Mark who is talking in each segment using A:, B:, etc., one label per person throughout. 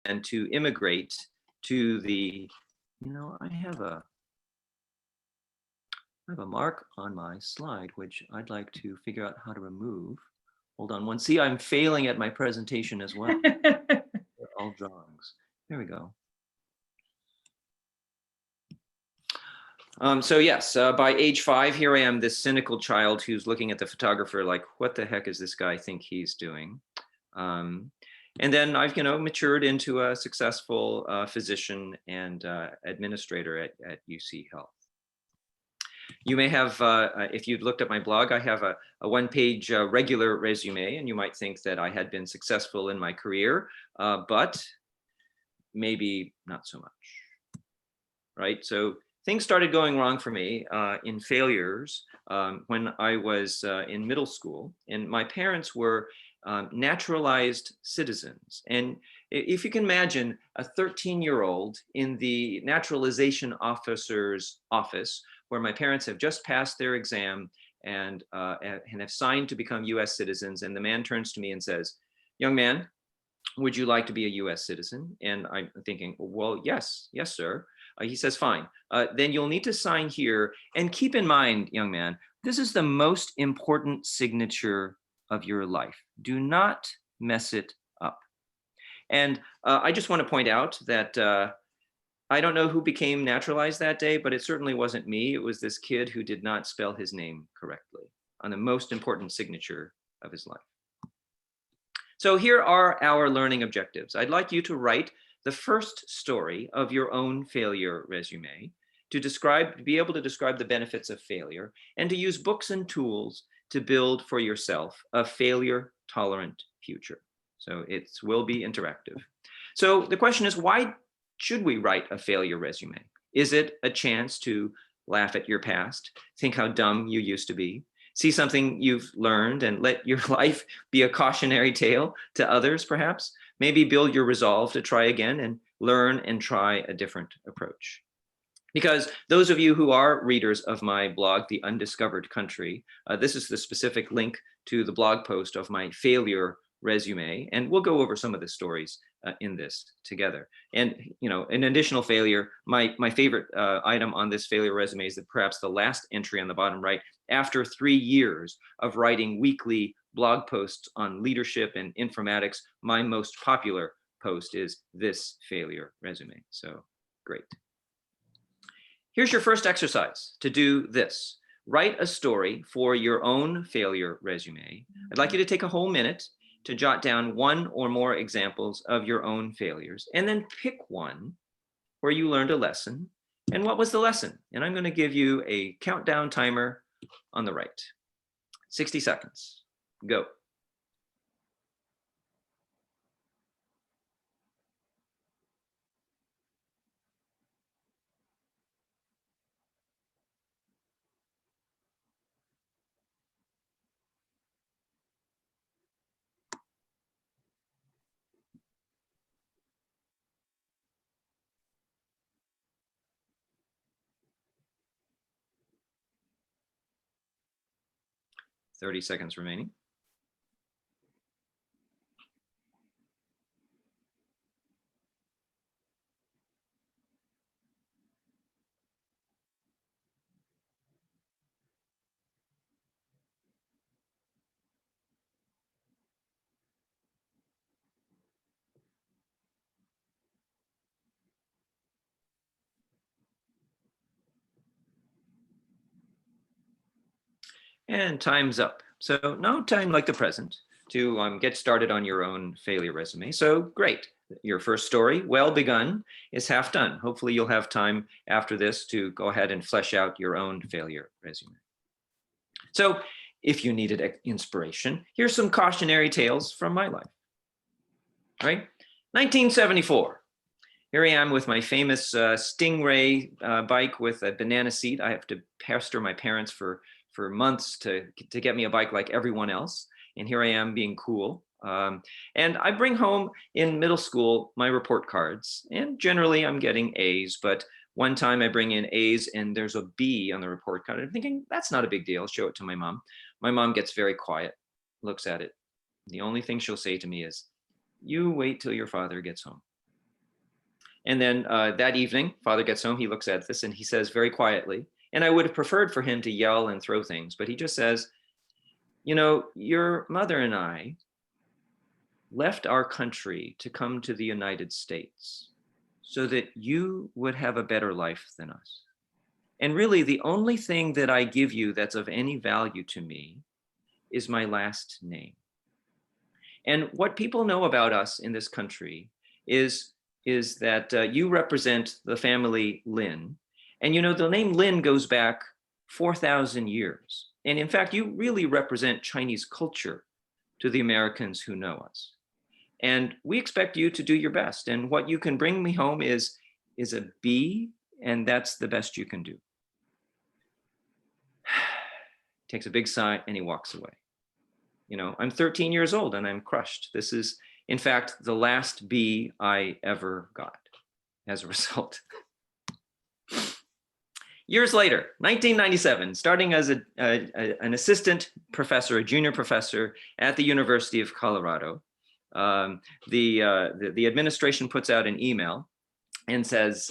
A: and to immigrate to the, I have a mark on my slide, which I'd like to figure out how to remove. Hold on one. See, I'm failing at my presentation as well. All drawings. There we go. So yes, by age 5, here I am, this cynical child who's looking at the photographer like, what the heck is this guy think he's doing? And then I've, matured into a successful physician and administrator at UC Health. You may have, if you'd looked at my blog, I have a one-page regular resume, and you might think that I had been successful in my career, but maybe not so much, right? So things started going wrong for me in failures when I was in middle school, and my parents were naturalized citizens. And if you can imagine a 13-year-old in the naturalization officer's office, where my parents have just passed their exam and have signed to become US citizens, and the man turns to me and says, "Young man, would you like to be a US citizen?" And I'm thinking, well, yes, sir. He says, fine, then you'll need to sign here. And keep in mind, young man, this is the most important signature of your life. Do not mess it up. And I just want to point out that I don't know who became naturalized that day, but it certainly wasn't me. It was this kid who did not spell his name correctly on the most important signature of his life. So here are our learning objectives. I'd like you to write the first story of your own failure resume, to be able to describe the benefits of failure, and to use books and tools to build for yourself a failure-tolerant future. So it will be interactive. So the question is, why should we write a failure resume? Is it a chance to laugh at your past, think how dumb you used to be, see something you've learned and let your life be a cautionary tale to others, perhaps? Maybe build your resolve to try again and learn and try a different approach. Because those of you who are readers of my blog, The Undiscovered Country, this is the specific link to the blog post of my failure resume, and we'll go over some of the stories in this together. And an additional failure, my favorite item on this failure resume is that perhaps the last entry on the bottom right. After 3 years of writing weekly blog posts on leadership and informatics, my most popular post is this failure resume. So great. Here's your first exercise to do this. Write a story for your own failure resume. I'd like you to take a whole minute to jot down one or more examples of your own failures, and then pick one where you learned a lesson. And what was the lesson? And I'm going to give you a countdown timer on the right. 60 seconds. Go. Thirty seconds remaining. And time's up. So no time like the present to get started on your own failure resume. So great. Your first story, well begun, is half done. Hopefully you'll have time after this to go ahead and flesh out your own failure resume. So if you needed inspiration, here's some cautionary tales from my life. Right? 1974. Here I am with my famous Stingray bike with a banana seat. I have to pester my parents for months to get me a bike like everyone else. And here I am being cool. And I bring home in middle school my report cards, and generally I'm getting A's, but one time I bring in A's and there's a B on the report card. I'm thinking, that's not a big deal. Show it to my mom. My mom gets very quiet, looks at it. The only thing she'll say to me is, "You wait till your father gets home." And then that evening, father gets home, he looks at this and he says very quietly, and I would have preferred for him to yell and throw things, but he just says, you know, your mother and I left our country to come to the United States so that you would have a better life than us. And really, the only thing that I give you that's of any value to me is my last name. And what people know about us in this country is that you represent the family Lin. And you know, the name Lin goes back 4,000 years. And in fact, you really represent Chinese culture to the Americans who know us. And we expect you to do your best. And what you can bring me home is a B, and that's the best you can do. Takes a big sigh and he walks away. You know, I'm 13 years old and I'm crushed. This is, in fact, the last B I ever got as a result. Years later, 1997, starting as an assistant professor, a junior professor at the University of Colorado, the administration puts out an email and says,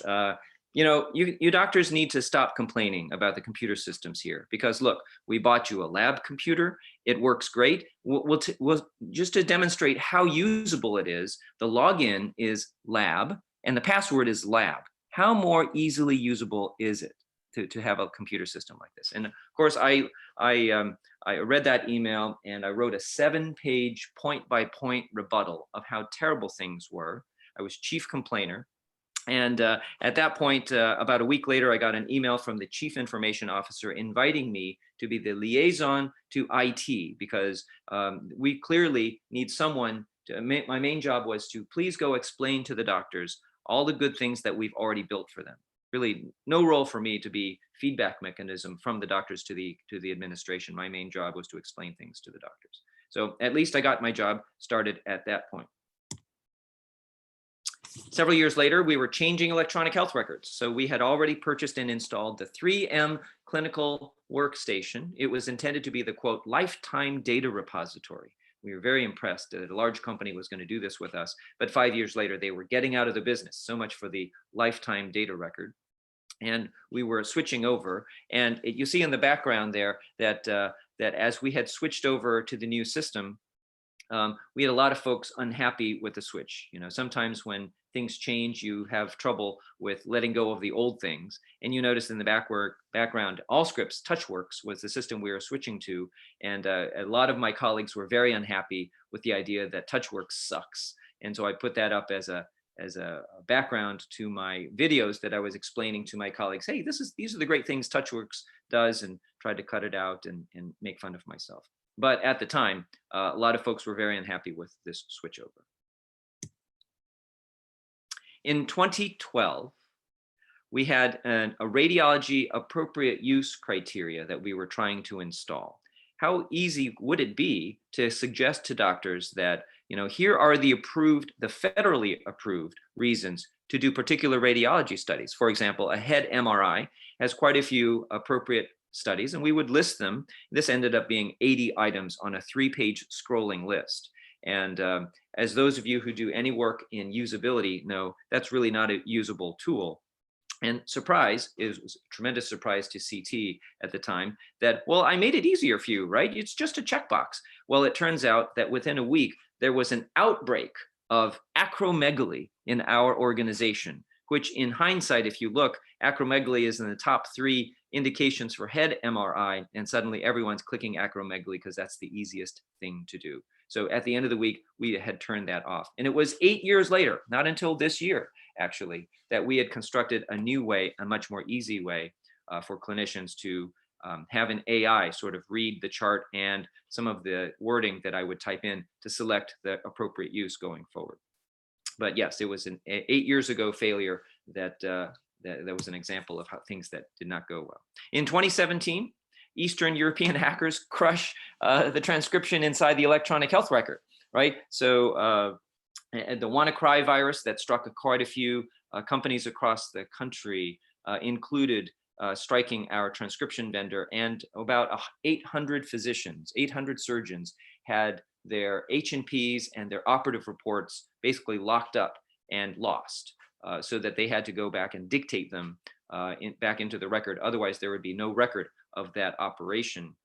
A: you know, you doctors need to stop complaining about the computer systems here because look, we bought you a lab computer. It works great. We'll just to demonstrate how usable it is, the login is lab and the password is lab. How more easily usable is it to have a computer system like this? And of course, I read that email and I wrote a 7-page point-by-point rebuttal of how terrible things were. I was chief complainer. And at that point, about a week later, I got an email from the chief information officer inviting me to be the liaison to IT because we clearly need someone to, my main job was to please go explain to the doctors all the good things that we've already built for them. Really no role for me to be feedback mechanism from the doctors to the administration. My main job was to explain things to the doctors. So at least I got my job started at that point. Several years later, we were changing electronic health records. So we had already purchased and installed the 3M clinical workstation. It was intended to be the, quote, lifetime data repository. We were very impressed that a large company was going to do this with us. But 5 years later, they were getting out of the business. So much for the lifetime data record. And we were switching over. And you see in the background there that as we had switched over to the new system, we had a lot of folks unhappy with the switch. You know, sometimes when things change, you have trouble with letting go of the old things. And you notice in the background, Allscripts TouchWorks was the system we were switching to. And a lot of my colleagues were very unhappy with the idea that TouchWorks sucks. And so I put that up as a background to my videos that I was explaining to my colleagues, hey, these are the great things TouchWorks does, and tried to cut it out and make fun of myself. But at the time, a lot of folks were very unhappy with this switchover. In 2012, we had a radiology appropriate use criteria that we were trying to install. How easy would it be to suggest to doctors that, you know, here are the federally approved reasons to do particular radiology studies? For example, a head MRI has quite a few appropriate studies, and we would list them. This ended up being 80 items on a 3-page scrolling list. And as those of you who do any work in usability know, that's really not a usable tool. And surprise, it was a tremendous surprise to CT at the time that, well, I made it easier for you, right? It's just a checkbox. Well, it turns out that within a week, there was an outbreak of acromegaly in our organization, which in hindsight, if you look, acromegaly is in the top 3 indications for head MRI, and suddenly everyone's clicking acromegaly because that's the easiest thing to do. So at the end of the week, we had turned that off. And it was 8 years later, not until this year, actually, that we had constructed a new way, a much more easy way for clinicians to have an AI sort of read the chart and some of the wording that I would type in to select the appropriate use going forward. But yes, it was an 8 years ago failure that was an example of how things that did not go well. In 2017, Eastern European hackers crush the transcription inside the electronic health record, right? So the WannaCry virus that struck quite a few companies across the country included striking our transcription vendor, and about 800 physicians, 800 surgeons had their H&Ps and their operative reports basically locked up and lost. so that they had to go back and dictate them back into the record. Otherwise, there would be no record of that operation.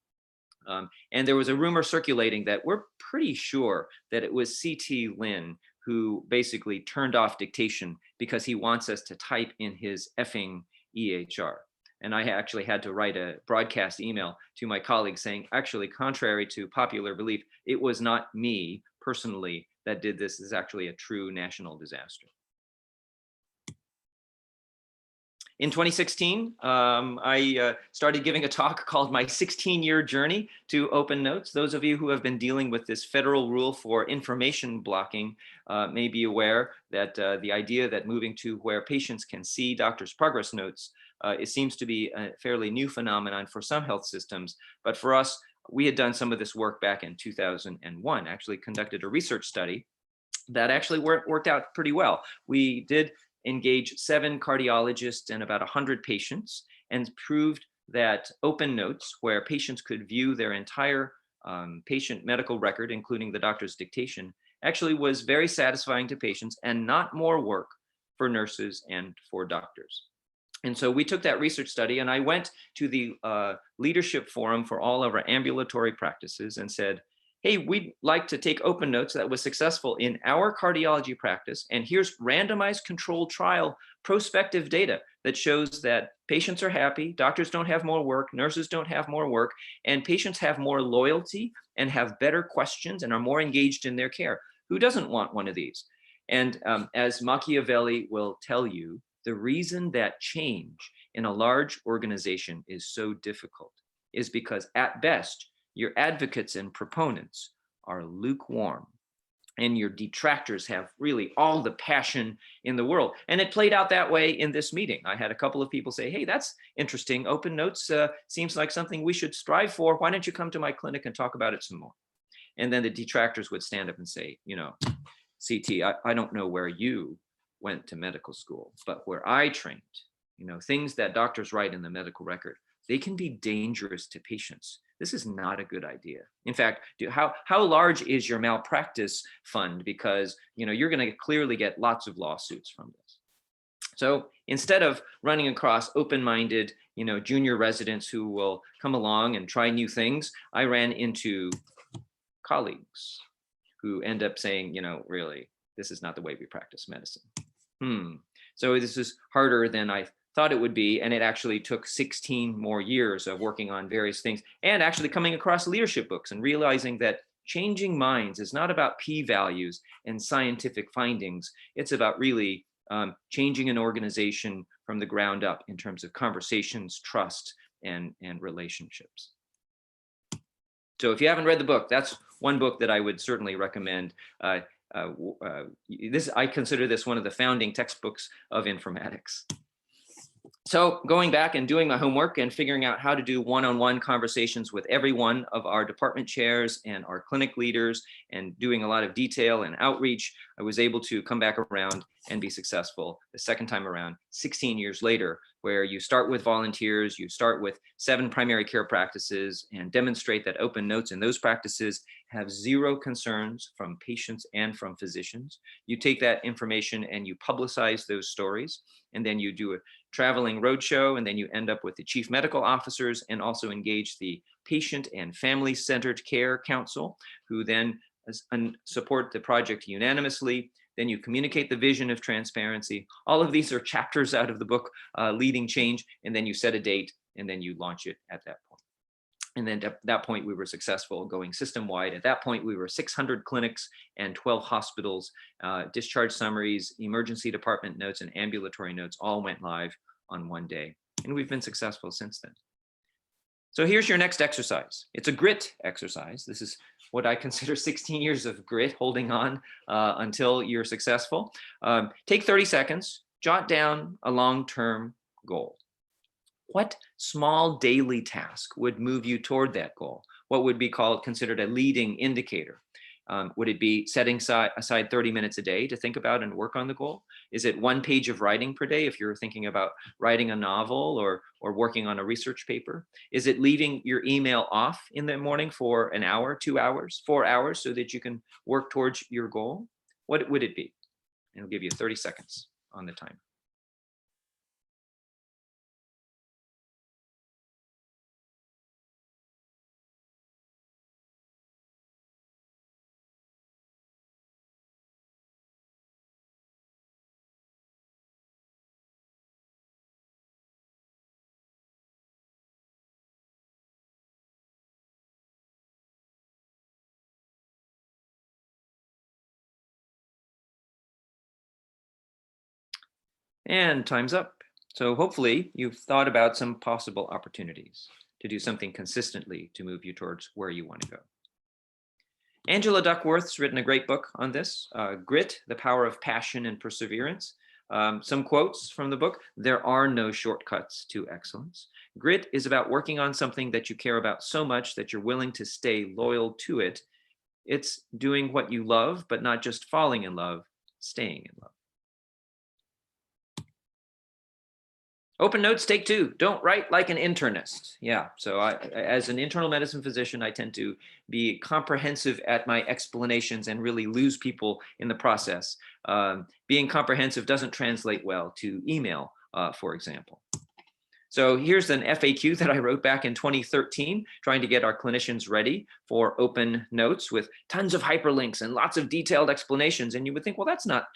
A: And there was a rumor circulating that we're pretty sure that it was C.T. Lin who basically turned off dictation because he wants us to type in his effing EHR. And I actually had to write a broadcast email to my colleagues saying, actually, contrary to popular belief, it was not me personally that did this. This is actually a true national disaster. In 2016, I started giving a talk called My 16-Year Journey to Open Notes. Those of you who have been dealing with this federal rule for information blocking may be aware that the idea that moving to where patients can see doctors' progress notes, it seems to be a fairly new phenomenon for some health systems. But for us, we had done some of this work back in 2001, actually conducted a research study that actually worked out pretty well. We did engage 7 cardiologists and about 100 patients and proved that open notes, where patients could view their entire patient medical record, including the doctor's dictation, actually was very satisfying to patients and not more work for nurses and for doctors. And so we took that research study, and I went to the leadership forum for all of our ambulatory practices and said, hey, we'd like to take open notes that was successful in our cardiology practice, and here's randomized controlled trial prospective data that shows that patients are happy, doctors don't have more work, nurses don't have more work, and patients have more loyalty and have better questions and are more engaged in their care. Who doesn't want one of these? And as Machiavelli will tell you, the reason that change in a large organization is so difficult is because at best, your advocates and proponents are lukewarm, and your detractors have really all the passion in the world. And it played out that way in this meeting. I had a couple of people say, hey, that's interesting. Open notes seems like something we should strive for. Why don't you come to my clinic and talk about it some more? And then the detractors would stand up and say, you know, CT, I don't know where you went to medical school, but where I trained, you know, things that doctors write in the medical record, they can be dangerous to patients. This is not a good idea. In fact, how large is your malpractice fund? Because, you know, you're going to clearly get lots of lawsuits from this. So instead of running across open-minded, you know, junior residents who will come along and try new things, I ran into colleagues who end up saying, you know, really, this is not the way we practice medicine. So this is harder than I thought it would be, and it actually took 16 more years of working on various things and actually coming across leadership books and realizing that changing minds is not about p-values and scientific findings. It's about really changing an organization from the ground up in terms of conversations, trust, and relationships. So if you haven't read the book, that's one book that I would certainly recommend. I consider this one of the founding textbooks of informatics. So going back and doing my homework and figuring out how to do one-on-one conversations with every one of our department chairs and our clinic leaders and doing a lot of detail and outreach, I was able to come back around and be successful the second time around, 16 years later, where you start with volunteers, you start with 7 primary care practices and demonstrate that open notes in those practices have 0 concerns from patients and from physicians. You take that information and you publicize those stories, and then you do a traveling roadshow, and then you end up with the chief medical officers and also engage the patient and family-centered care council, who then support the project unanimously. Then you communicate the vision of transparency. All of these are chapters out of the book, Leading Change, and then you set a date, and then you launch it at that point. And then at that point, we were successful going system-wide. At that point, we were 600 clinics and 12 hospitals. Discharge summaries, emergency department notes, and ambulatory notes all went live on one day. And we've been successful since then. So here's your next exercise. It's a grit exercise. This is what I consider 16 years of grit, holding on until you're successful. Take 30 seconds, jot down a long-term goal. What small daily task would move you toward that goal? What would be considered a leading indicator? Would it be setting aside 30 minutes a day to think about and work on the goal? Is it 1 page of writing per day if you're thinking about writing a novel or working on a research paper? Is it leaving your email off in the morning for an hour, 2 hours, 4 hours so that you can work towards your goal? What would it be? And it'll give you 30 seconds on the time. And time's up. So hopefully you've thought about some possible opportunities to do something consistently to move you towards where you want to go. Angela Duckworth's written a great book on this, Grit, The Power of Passion and Perseverance. Some quotes from the book: there are no shortcuts to excellence. Grit is about working on something that you care about so much that you're willing to stay loyal to it. It's doing what you love, but not just falling in love, staying in love. Open notes, take 2. Don't write like an internist. Yeah, so as an internal medicine physician, I tend to be comprehensive at my explanations and really lose people in the process. Being comprehensive doesn't translate well to email, for example. So here's an FAQ that I wrote back in 2013, trying to get our clinicians ready for open notes with tons of hyperlinks and lots of detailed explanations. And you would think, well, that's not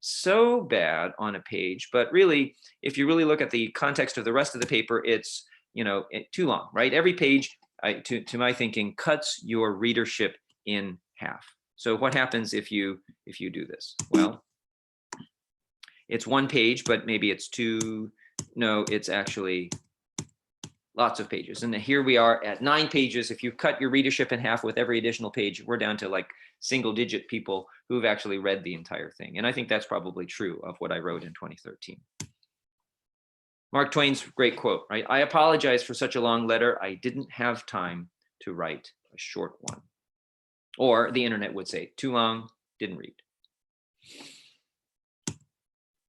A: so bad on a page, but really, if you really look at the context of the rest of the paper, it's too long, right? Every page, to my thinking, cuts your readership in half. So what happens if you do this? Well, it's 1 page, but maybe it's 2. No, it's actually lots of pages. And here we are at 9 pages. If you cut your readership in half with every additional page, we're down to like single-digit people who've actually read the entire thing. And I think that's probably true of what I wrote in 2013. Mark Twain's great quote, right? I apologize for such a long letter. I didn't have time to write a short one. Or the internet would say, too long, didn't read.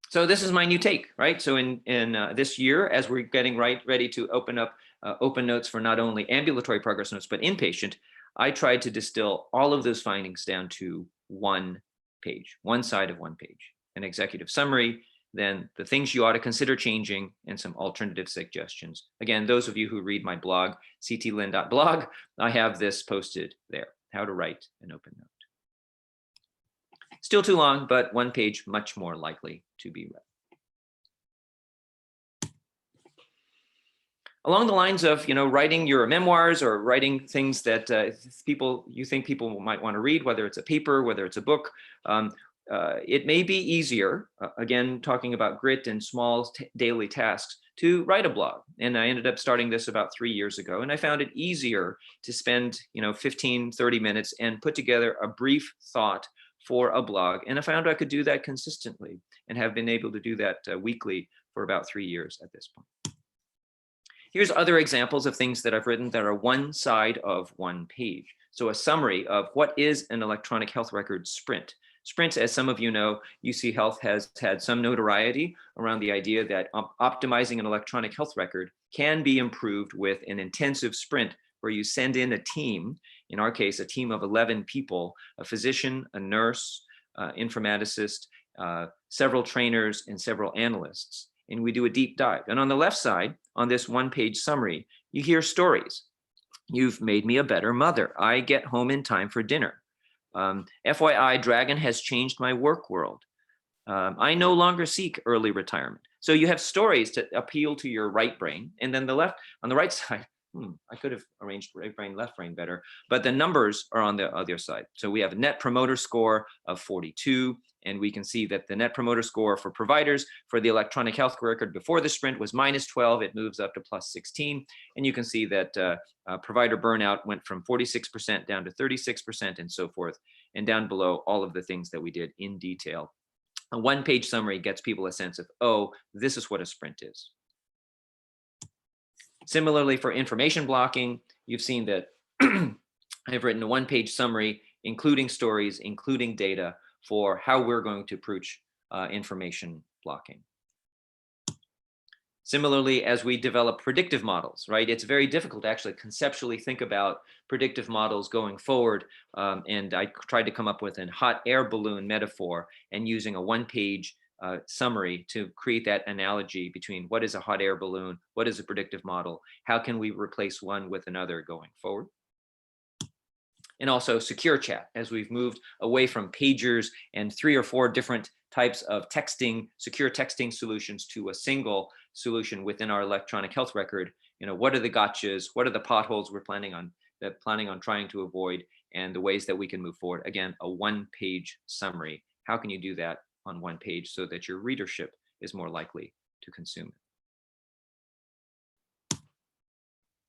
A: So this is my new take, right? So in this year, as we're getting ready to open up open notes for not only ambulatory progress notes, but inpatient, I tried to distill all of those findings down to 1 page, one side of 1 page, an executive summary, then the things you ought to consider changing, and some alternative suggestions. Again, those of you who read my blog, ctlin.blog, I have this posted there, how to write an open note. Still too long, but 1 page much more likely to be read. Along the lines of, writing your memoirs or writing things that you think people might want to read, whether it's a paper, whether it's a book, it may be easier, again, talking about grit and small daily tasks, to write a blog. And I ended up starting this about 3 years ago. And I found it easier to spend, 15, 30 minutes and put together a brief thought for a blog. And I found I could do that consistently and have been able to do that weekly for about 3 years at this point. Here's other examples of things that I've written that are 1 side of 1 page. So a summary of what is an electronic health record sprint. Sprint, as some of you know, UC Health has had some notoriety around the idea that optimizing an electronic health record can be improved with an intensive sprint where you send in a team, in our case, a team of 11 people, a physician, a nurse, informaticist, several trainers, and several analysts. And we do a deep dive. And on the left side, on this 1-page summary, you hear stories. You've made me a better mother. I get home in time for dinner. FYI, Dragon has changed my work world. I no longer seek early retirement. So you have stories to appeal to your right brain. And then on the right side, I could have arranged right brain, left brain better, but the numbers are on the other side. So we have a net promoter score of 42, and we can see that the net promoter score for providers for the electronic health record before the sprint was -12. It moves up to +16. And you can see that provider burnout went from 46% down to 36% and so forth. And down below, all of the things that we did in detail. A 1-page summary gets people a sense of, oh, this is what a sprint is. Similarly, for information blocking, you've seen that I've written a 1-page summary, including stories, including data for how we're going to approach information blocking. Similarly, as we develop predictive models, right, it's very difficult to actually conceptually think about predictive models going forward. And I tried to come up with a hot air balloon metaphor and using a 1-page summary to create that analogy between what is a hot air balloon, what is a predictive model, how can we replace one with another going forward. And also secure chat, as we've moved away from pagers and 3 or 4 different types of texting, secure texting solutions to a single solution within our electronic health record. What are the gotchas? What are the potholes we're planning on trying to avoid, and the ways that we can move forward? Again, a 1-page summary. How can you do that on 1 page so that your readership is more likely to consume it?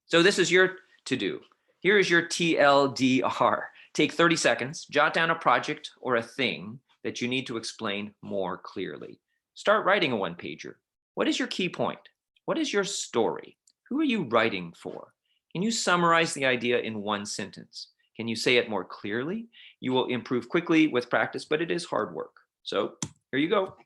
A: So this is your to-do. Here is your TLDR. Take 30 seconds, jot down a project or a thing that you need to explain more clearly. Start writing a 1-pager. What is your key point? What is your story? Who are you writing for? Can you summarize the idea in 1 sentence? Can you say it more clearly? You will improve quickly with practice, but it is hard work. So here you go.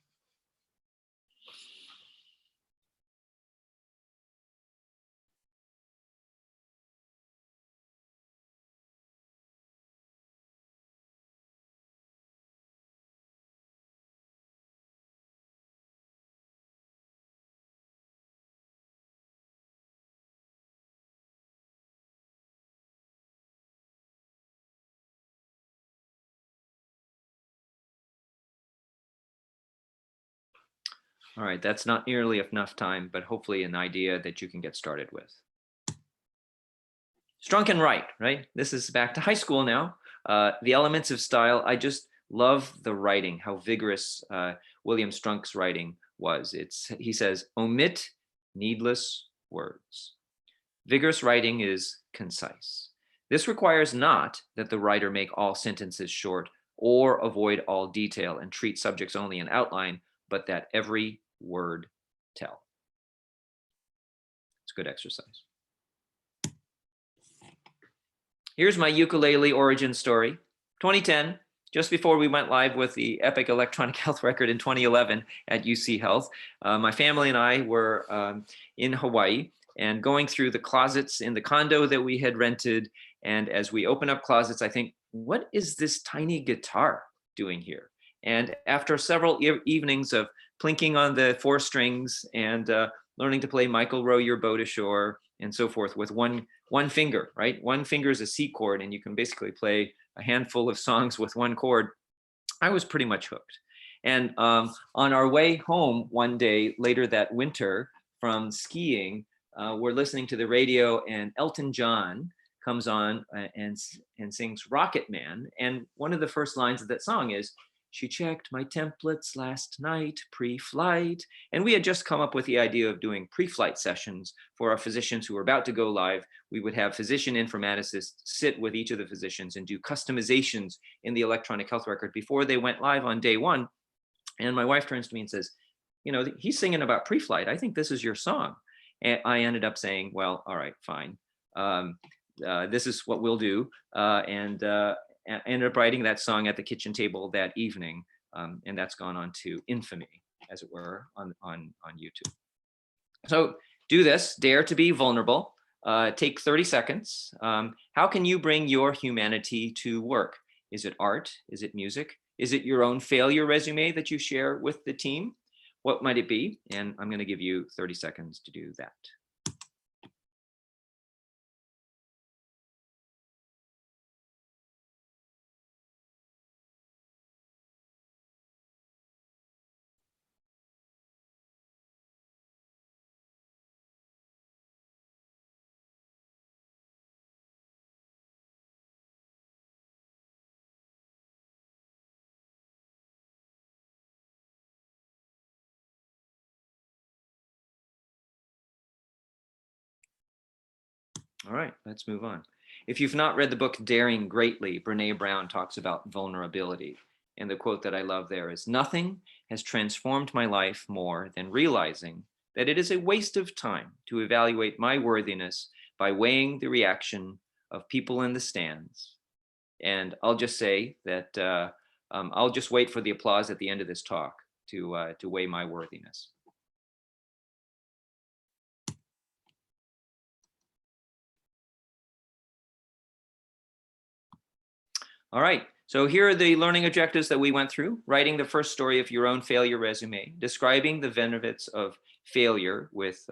A: All right, that's not nearly enough time, but hopefully an idea that you can get started with. Strunk and write, right? This is back to high school now. The elements of style, I just love the writing, how vigorous William Strunk's writing was. He says, omit needless words. Vigorous writing is concise. This requires not that the writer make all sentences short or avoid all detail and treat subjects only in outline, but that every word tell. It's a good exercise. Here's my ukulele origin story. 2010, just before we went live with the Epic Electronic Health Record in 2011 at UC Health, my family and I were in Hawaii and going through the closets in the condo that we had rented. And as we open up closets, I think, what is this tiny guitar doing here? And after several evenings of plinking on the 4 strings and learning to play Michael Row Your Boat Ashore and so forth with one finger, right? 1 finger is a C chord, and you can basically play a handful of songs with 1 chord. I was pretty much hooked. And on our way home one day later that winter from skiing, we're listening to the radio, and Elton John comes on and sings Rocket Man. And one of the first lines of that song is, she checked my templates last night, pre-flight. And we had just come up with the idea of doing pre-flight sessions for our physicians who were about to go live. We would have physician informaticists sit with each of the physicians and do customizations in the electronic health record before they went live on day 1. And my wife turns to me and says, he's singing about pre-flight. I think this is your song. And I ended up saying, well, all right, fine. This is what we'll do. And ended up writing that song at the kitchen table that evening. And that's gone on to infamy, as it were, on YouTube. So do this, dare to be vulnerable. Take 30 seconds. How can you bring your humanity to work? Is it art? Is it music? Is it your own failure resume that you share with the team? What might it be? And I'm going to give you 30 seconds to do that. All right, let's move on. If you've not read the book Daring Greatly, Brene Brown talks about vulnerability. And the quote that I love there is, nothing has transformed my life more than realizing that it is a waste of time to evaluate my worthiness by weighing the reaction of people in the stands. And I'll just say that I'll just wait for the applause at the end of this talk to weigh my worthiness. All right, So here are the learning objectives that we went through: writing the first story of your own failure resume, describing the benefits of failure with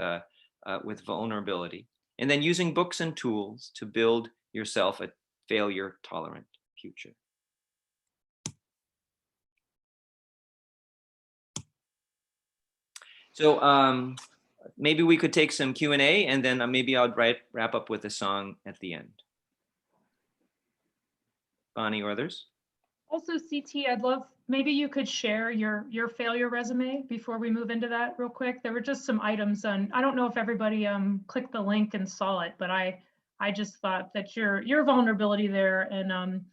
A: vulnerability, and then using books and tools to build yourself a failure tolerant future. So maybe we could take some Q&A, and then maybe I'll wrap up with a song at the end. Bonnie or others?
B: Also, CT, I'd love, maybe you could share your failure resume before we move into that real quick. There were just some items on, I don't know if everybody clicked the link and saw it, but I just thought that your vulnerability there, and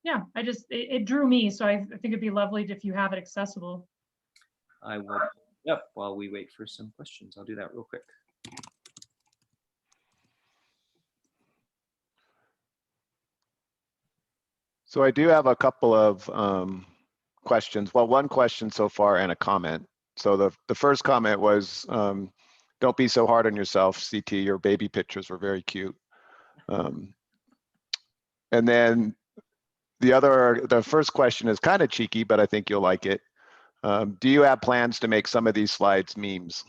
B: yeah, it drew me. So I think it'd be lovely if you have it accessible.
A: I will, yep, while we wait for some questions, I'll do that real quick.
C: So I do have a couple of questions. Well, one question so far and a comment. So the first comment was, don't be so hard on yourself, CT. Your baby pictures were very cute. And then the first question is kind of cheeky, but I think you'll like it. Do you have plans to make some of these slides memes?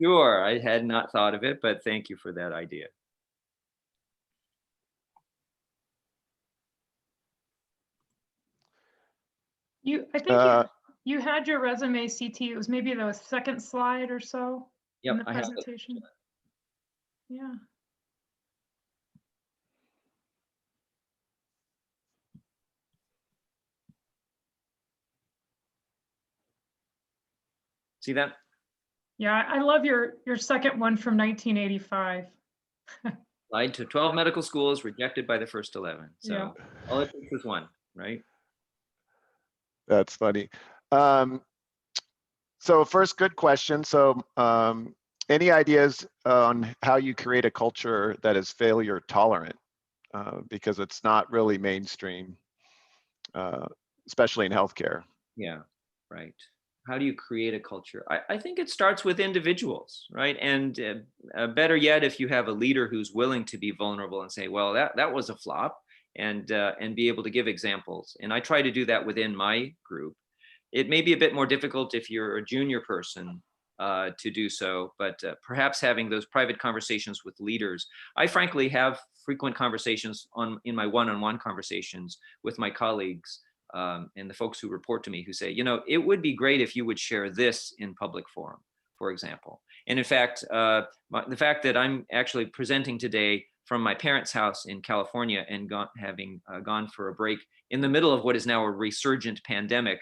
A: Sure, I had not thought of it, but thank you for that idea.
B: I think you had your resume, CT. It was maybe the second slide or so in the presentation. Yeah.
A: See that?
B: Yeah, I love your second one from 1985.
A: Applied to 12 medical schools, rejected by the first 11. So yeah. All it takes is one, right?
C: That's funny. So first, good question. So any ideas on how you create a culture that is failure tolerant? Because it's not really mainstream, especially in healthcare.
A: Yeah, right. How do you create a culture? I think it starts with individuals, right? And better yet, if you have a leader who's willing to be vulnerable and say, well, that was a flop, and be able to give examples. And I try to do that within my group. It may be a bit more difficult if you're a junior person to do so, but perhaps having those private conversations with leaders. I frankly have frequent conversations in my one-on-one conversations with my colleagues and the folks who report to me, who say, it would be great if you would share this in public forum, for example. And in fact, the fact that I'm actually presenting today from my parents' house in California and having gone for a break in the middle of what is now a resurgent pandemic,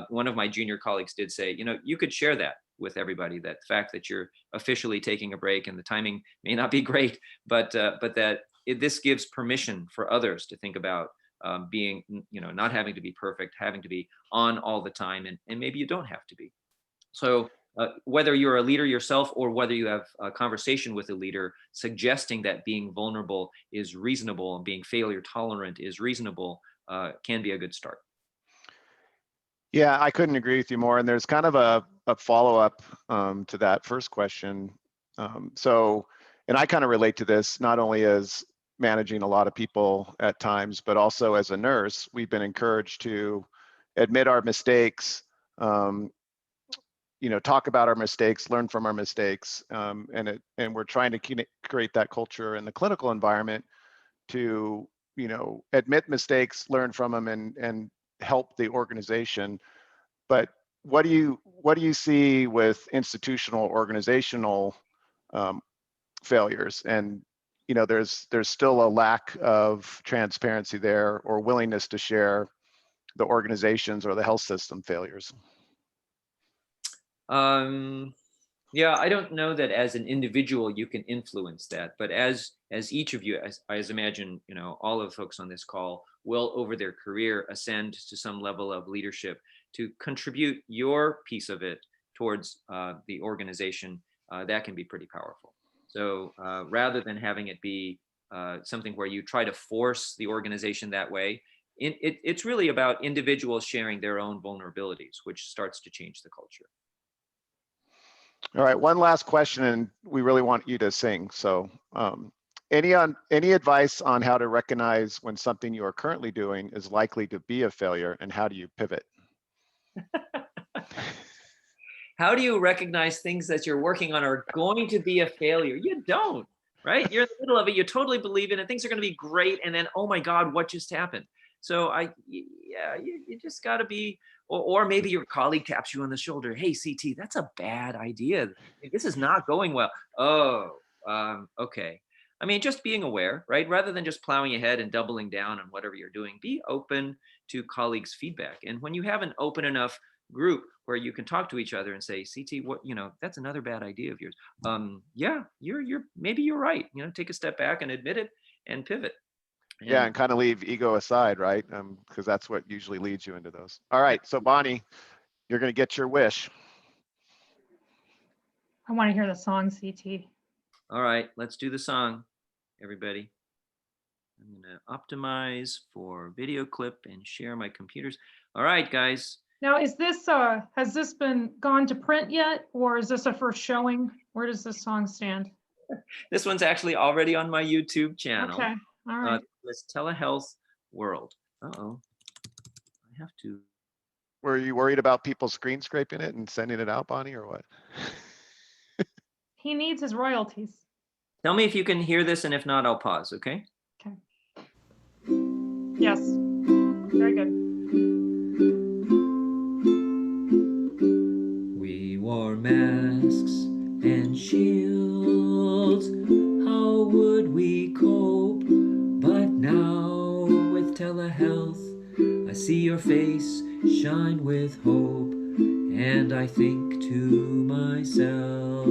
A: one of my junior colleagues did say, you could share that with everybody, that the fact that you're officially taking a break, and the timing may not be great, but that this gives permission for others to think about being, not having to be perfect, having to be on all the time, and maybe you don't have to be. So whether you're a leader yourself, or whether you have a conversation with a leader suggesting that being vulnerable is reasonable and being failure tolerant is reasonable, can be a good start.
C: Yeah, I couldn't agree with you more. And there's kind of a follow-up to that first question. And I kind of relate to this, not only as managing a lot of people at times, but also as a nurse. We've been encouraged to admit our mistakes, talk about our mistakes, learn from our mistakes, and we're trying to create that culture in the clinical environment to admit mistakes, learn from them, and help the organization. But what do you see with institutional organizational failures? And there's still a lack of transparency there, or willingness to share the organizations or the health system failures.
A: Yeah, I don't know that as an individual you can influence that, but as each of you, as I imagine, all of the folks on this call will over their career ascend to some level of leadership to contribute your piece of it towards the organization, that can be pretty powerful. So rather than having it be something where you try to force the organization that way, it's really about individuals sharing their own vulnerabilities, which starts to change the culture.
C: All right, one last question, and we really want you to sing. So Any advice on how to recognize when something you are currently doing is likely to be a failure, and how do you pivot?
A: How do you recognize things that you're working on are going to be a failure? You don't, right? You're in the middle of it. You totally believe in it. Things are going to be great. And then, oh my God, what just happened? So you just got to be, or maybe your colleague taps you on the shoulder. Hey, CT, that's a bad idea. This is not going well. Oh, okay. I mean, just being aware, right? Rather than just plowing ahead and doubling down on whatever you're doing, be open to colleagues' feedback. And when you have an open enough group where you can talk to each other and say, CT, what, that's another bad idea of yours. Yeah, maybe you're right. Take a step back and admit it and pivot.
C: Yeah, and kind of leave ego aside, right? Because that's what usually leads you into those. All right, so Bonnie, you're going to get your wish.
B: I want to hear the song, CT.
A: All right, let's do the song, everybody. I'm going to optimize for video clip and share my computers. All right, guys.
B: Now, is this has this been gone to print yet, or is this a first showing? Where does this song stand?
A: This one's actually already on my YouTube channel.
B: Okay, all right.
A: It's Telehealth World. Uh-oh, I have to.
C: Were you worried about people screen scraping it and sending it out, Bonnie, or what?
B: He needs his royalties.
A: Tell me if you can hear this, and if not, I'll pause, okay?
B: Okay. Yes, very good.
A: We wore masks and shields. How would we cope? But now with telehealth, I see your face shine with hope, and I think to myself,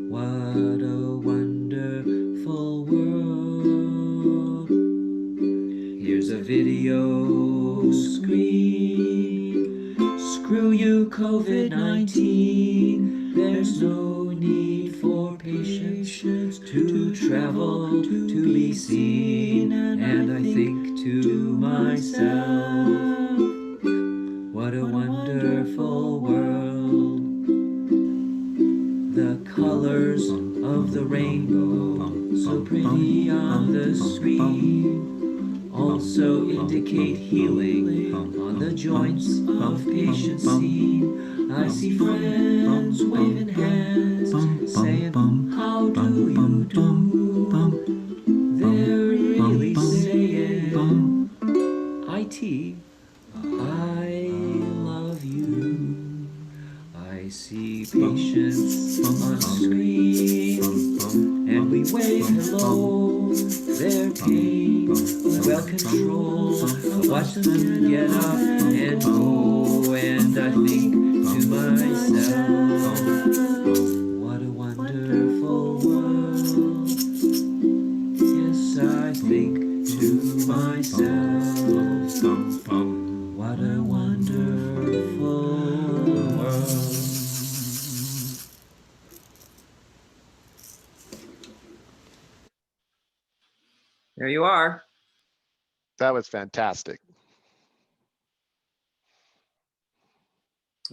A: what a wonderful world. Here's a video screen. Screw you, COVID-19. There's no need for patients to travel to be seen. And I think to myself, what a wonderful world. The colors of the rainbow, so pretty on the screen, also indicate healing on the joints of patients seen. I see friends waving hands, saying, how do you do? They're really saying, IT, I love you. I see patients on screen, and we wave hello. Their pain well controlled. I watch them get up and go, and I think to myself, what a wonderful world. Yes, I think to myself, what a wonderful world. There you are.
C: That was fantastic.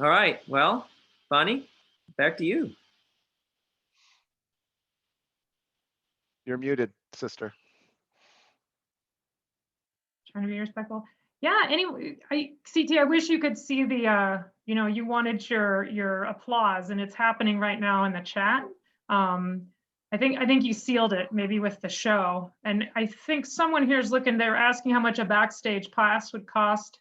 A: All right. Well, Bonnie, back to you.
C: You're muted, sister.
B: Trying to be respectful. Yeah, anyway, CT, I wish you could see the, you wanted your applause, and it's happening right now in the chat. I think you sealed it maybe with the show. And I think someone here is looking, they're asking how much a backstage pass would cost.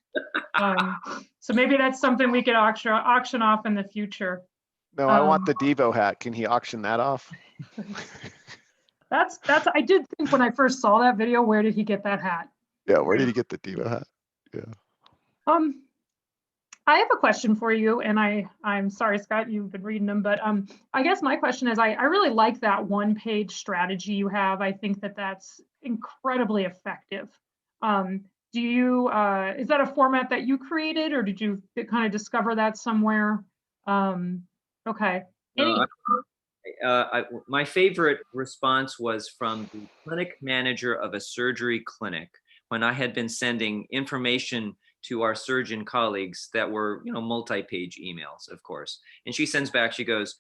B: So maybe that's something we could auction off in the future.
C: No, I want the Devo hat. Can he auction that off?
B: That's I did think when I first saw that video, where did he get that hat?
C: Yeah, where did he get the Devo hat? Yeah.
B: I have a question for you, and I'm sorry, Scott, you've been reading them, but I guess my question is, I really like that one-page strategy you have. I think that's incredibly effective. Do you, is that a format that you created, or did you kind of discover that somewhere? Okay.
A: My favorite response was from the clinic manager of a surgery clinic, when I had been sending information to our surgeon colleagues that were, multi-page emails, of course. And she sends back, she goes,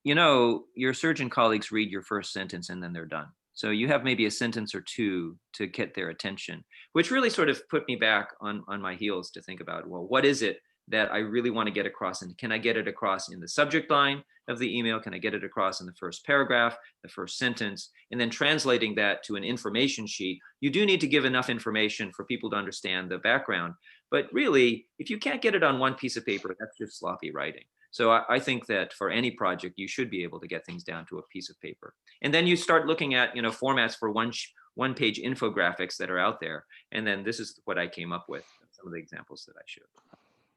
A: your surgeon colleagues read your first sentence and then they're done. So you have maybe a sentence or two to get their attention, which really sort of put me back on my heels to think about, well, what is it that I really want to get across? And can I get it across in the subject line of the email? Can I get it across in the first paragraph, the first sentence? And then translating that to an information sheet. You do need to give enough information for people to understand the background. But really, if you can't get it on one piece of paper, that's just sloppy writing. So I think that for any project, you should be able to get things down to a piece of paper. And then you start looking at, formats for one-page infographics that are out there. And then this is what I came up with, some of the examples that I showed.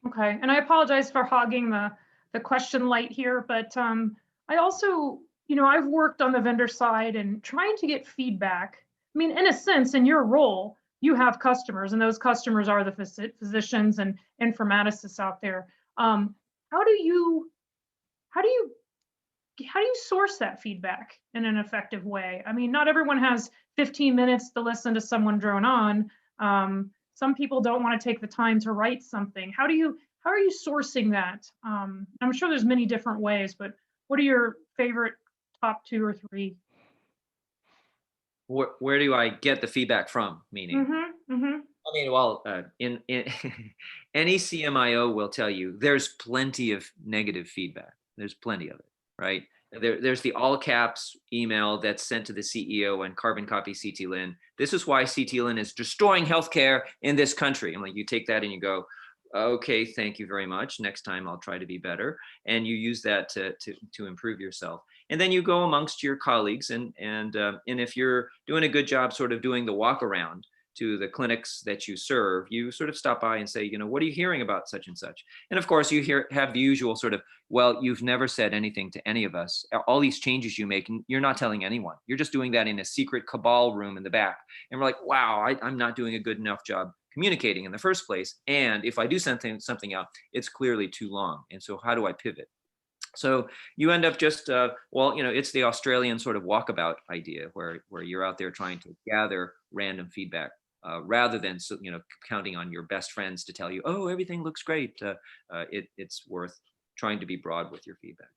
B: Okay, and I apologize for hogging the question light here, but I also, I've worked on the vendor side and trying to get feedback. I mean, in a sense, in your role, you have customers, and those customers are the physicians and informaticists out there. How do you source that feedback in an effective way? I mean, not everyone has 15 minutes to listen to someone drone on. Some people don't want to take the time to write something. How are you sourcing that? I'm sure there's many different ways, but what are your favorite top 2 or 3?
A: Where do I get the feedback from? Meaning, I mean, well, in any CMIO will tell you there's plenty of negative feedback. There's plenty of it, right? There's the all caps email that's sent to the CEO and carbon copy CT Lin. This is why CT Lin is destroying healthcare in this country. I'm like, you take that and you go, okay, thank you very much. Next time I'll try to be better. And you use that to improve yourself. And then you go amongst your colleagues, and if you're doing a good job sort of doing the walk around to the clinics that you serve, you sort of stop by and say, what are you hearing about such and such? And of course, you have the usual sort of, well, you've never said anything to any of us. All these changes you make, you're not telling anyone. You're just doing that in a secret cabal room in the back. And we're like, wow, I'm not doing a good enough job communicating in the first place. And if I do something out, it's clearly too long. And so how do I pivot? So you end up just, it's the Australian sort of walkabout idea where you're out there trying to gather random feedback rather than, counting on your best friends to tell you, oh, everything looks great. It's worth trying to be broad with your feedback.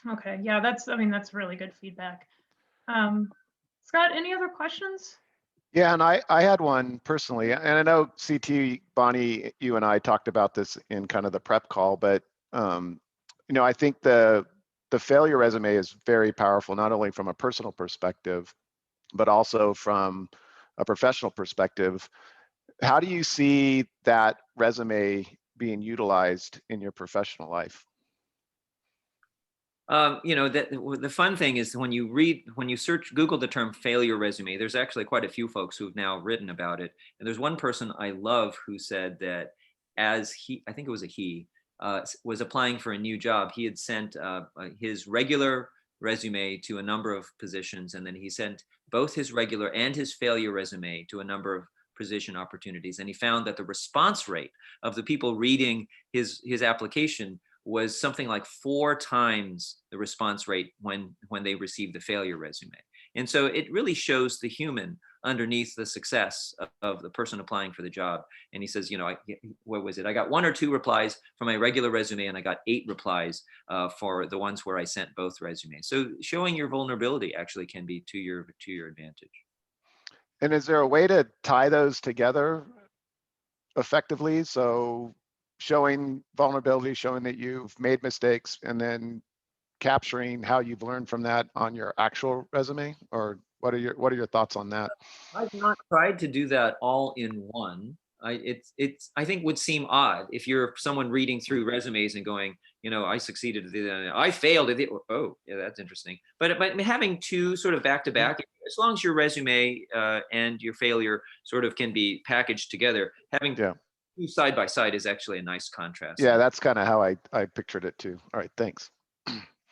B: Okay, yeah, that's really good feedback. Scott, any other questions?
C: Yeah, and I had one personally, and I know CT, Bonnie, you and I talked about this in kind of the prep call, but I think the failure resume is very powerful, not only from a personal perspective, but also from a professional perspective. How do you see that resume being utilized in your professional life?
A: The fun thing is when you Google the term failure resume, there's actually quite a few folks who've now written about it. And there's one person I love who said that I think it was a he, was applying for a new job. He had sent his regular resume to a number of positions, and then he sent both his regular and his failure resume to a number of position opportunities. And he found that the response rate of the people reading his application was something like 4 times the response rate when they received the failure resume. And so it really shows the human underneath the success of the person applying for the job. And he says, what was it? I got 1 or 2 replies for my regular resume, and I got 8 replies for the ones where I sent both resumes. So showing your vulnerability actually can be to your advantage.
C: And is there a way to tie those together effectively? So showing vulnerability, showing that you've made mistakes, and then capturing how you've learned from that on your actual resume? Or what are your thoughts on that?
A: I've not tried to do that all in one. I think would seem odd if you're someone reading through resumes and going, I succeeded, I failed. Oh, yeah, that's interesting. But having 2 sort of back to back, as long as your resume and your failure sort of can be packaged together, having 2 side by side is actually a nice contrast.
C: Yeah, that's kind of how I pictured it too. All right, thanks.